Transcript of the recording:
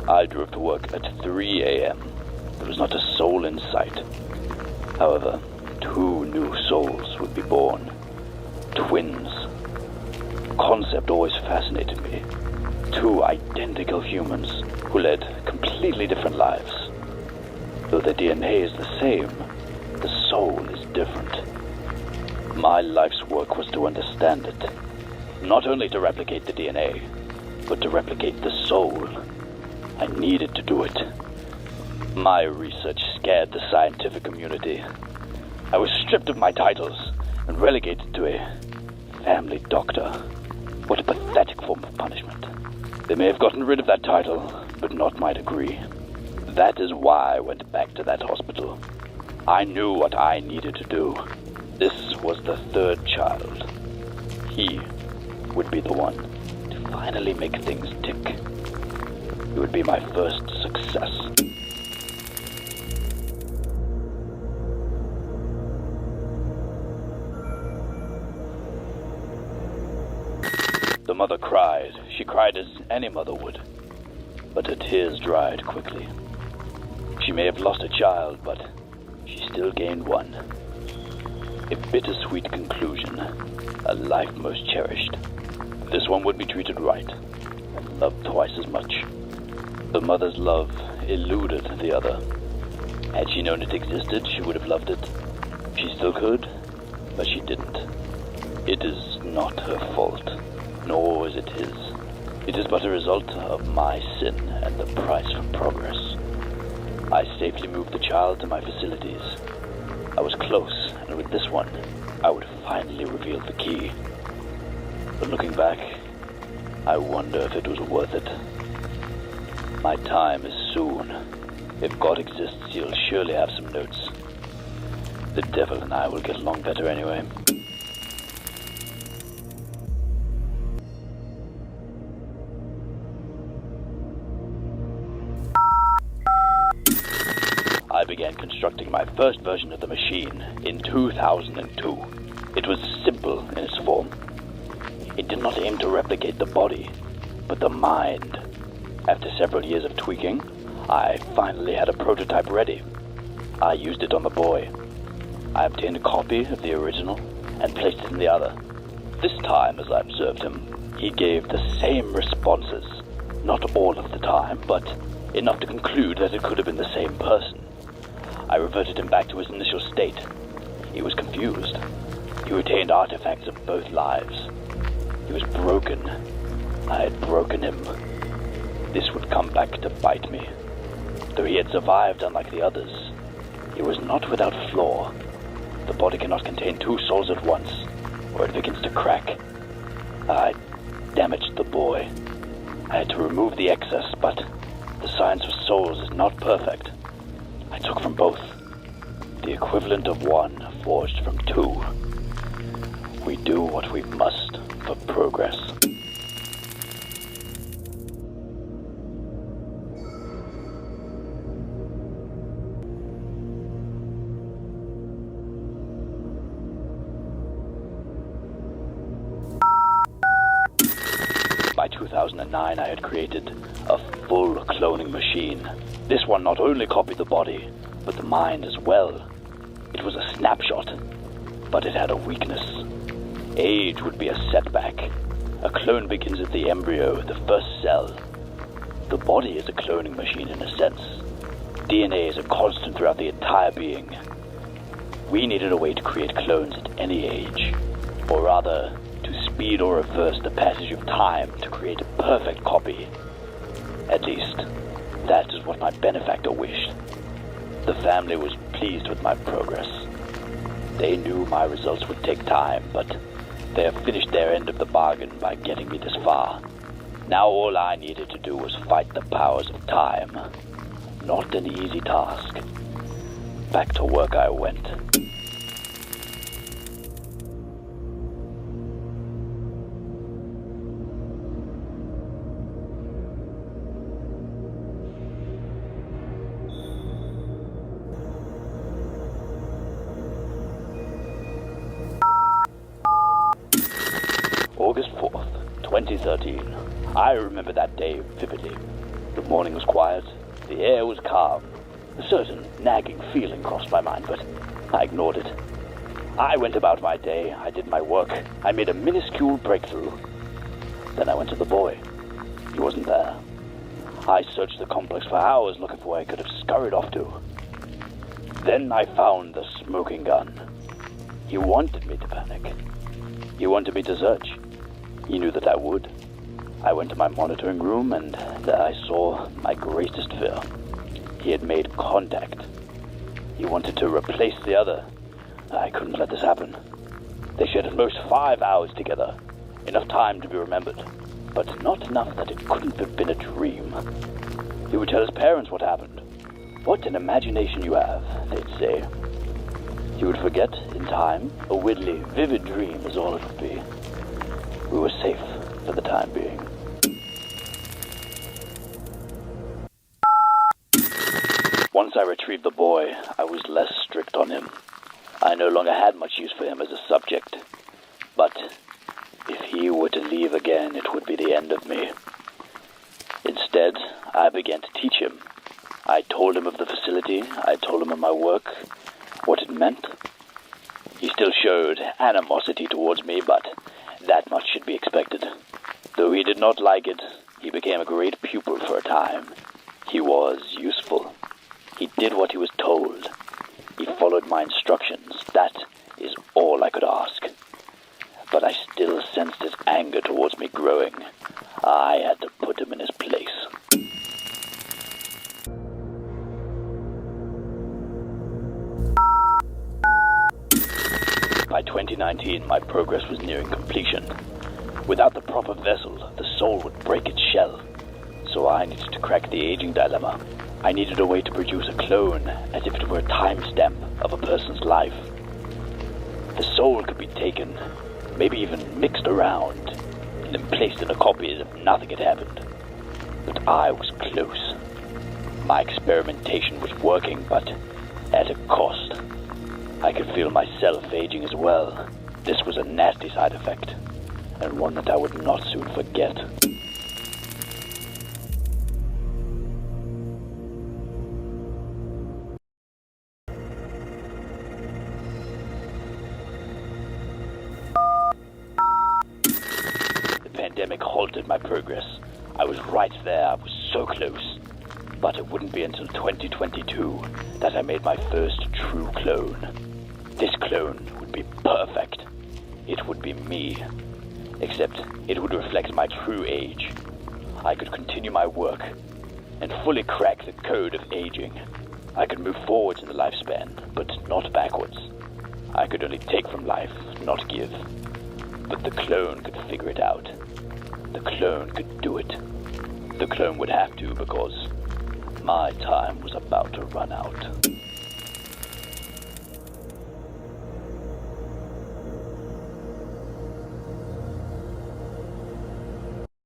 I drove to work at 3 a.m. There was not a soul in sight. However, 2 new souls would be born. Twins. The concept always fascinated me. 2 identical humans who led completely different lives. Though their DNA is the same, the soul is different. My life's work was to understand it. Not only to replicate the DNA, but to replicate the soul. I needed to do it. My research scared the scientific community. I was stripped of my titles and relegated to a family doctor. What a pathetic form of punishment. They may have gotten rid of that title, but not my degree. That is why I went back to that hospital. I knew what I needed to do. This was the 3rd child. He would be the one to finally make things tick. It would be my first success. The mother cried. She cried as any mother would. But her tears dried quickly. She may have lost a child, but she still gained one. A bittersweet conclusion, a life most cherished. This one would be treated right, and loved twice as much. The mother's love eluded the other. Had she known it existed, she would have loved it. She still could, but she didn't. It is not her fault, nor is it his. It is but a result of my sin and the price for progress. I safely moved the child to my facilities. I was close, and with this one, I would have finally revealed the key. But looking back, I wonder if it was worth it. My time is soon. If God exists, he'll surely have some notes. The devil and I will get along better anyway. I began constructing my first version of the machine in 2002. It was simple in its form. It did not aim to replicate the body, but the mind. After several years of tweaking, I finally had a prototype ready. I used it on the boy. I obtained a copy of the original and placed it in the other. This time, as I observed him, he gave the same responses. Not all of the time, but enough to conclude that it could have been the same person. I reverted him back to his initial state. He was confused. He retained artifacts of both lives. He was broken. I had broken him. This would come back to bite me. Though he had survived unlike the others, he was not without flaw. The body cannot contain 2 souls at once, or it begins to crack. I damaged the boy. I had to remove the excess, but the science of souls is not perfect. I took from both, the equivalent of 1 forged from 2. We do what we must for progress. By 2009, I had created a full cloning machine. This one not only copied the body, but the mind as well. It was a snapshot, but it had a weakness. Age would be a setback. A clone begins at the embryo, the first cell. The body is a cloning machine in a sense. DNA is a constant throughout the entire being. We needed a way to create clones at any age, or rather, to speed or reverse the passage of time to create a perfect copy. At least, that is what my benefactor wished. The family was pleased with my progress. They knew my results would take time, but they have finished their end of the bargain by getting me this far. Now all I needed to do was fight the powers of time. Not an easy task. Back to work I went. August 4th, 2013. I remember that day vividly. The morning was quiet, the air was calm. A certain nagging feeling crossed my mind, but I ignored it. I went about my day, I did my work, I made a minuscule breakthrough. Then I went to the boy. He wasn't there. I searched the complex for hours looking for where I could have scurried off to. Then I found the smoking gun. He wanted me to panic. He wanted me to search. He knew that I would. I went to my monitoring room, and there I saw my greatest fear. He had made contact. He wanted to replace the other. I couldn't let this happen. They shared at most 5 hours together. Enough time to be remembered, but not enough that it couldn't have been a dream. He would tell his parents what happened. What an imagination you have, they'd say. He would forget in time. A widdly, vivid dream is all it would be. We were safe for the time being. Once I retrieved the boy, I was less strict on him. I no longer had much use for him as a subject. But if he were to leave again, it would be the end of me. Instead, I began to teach him. I told him of the facility, I told him of my work, what it meant. He still showed animosity towards me, but that much should be expected. Though he did not like it, he became a great pupil for a time. He was useful. He did what he was told. He followed my instructions. That is all I could ask. But I still sensed his anger towards me growing. I had to put him in his place. By 2019, my progress was nearing completion. Without the proper vessel, the soul would break its shell. So I needed to crack the aging dilemma. I needed a way to produce a clone, as if it were a timestamp of a person's life. The soul could be taken, maybe even mixed around, and then placed in a copy as if nothing had happened. But I was close. My experimentation was working, but at a cost. I could feel myself aging as well. This was a nasty side effect, and one that I would not soon forget. The pandemic halted my progress. I was right there, I was so close. But it wouldn't be until 2022 that I made my first true clone. This clone would be perfect. It would be me. Except it would reflect my true age. I could continue my work and fully crack the code of aging. I could move forwards in the lifespan, but not backwards. I could only take from life, not give. But the clone could figure it out. The clone could do it. The clone would have to, because my time was about to run out.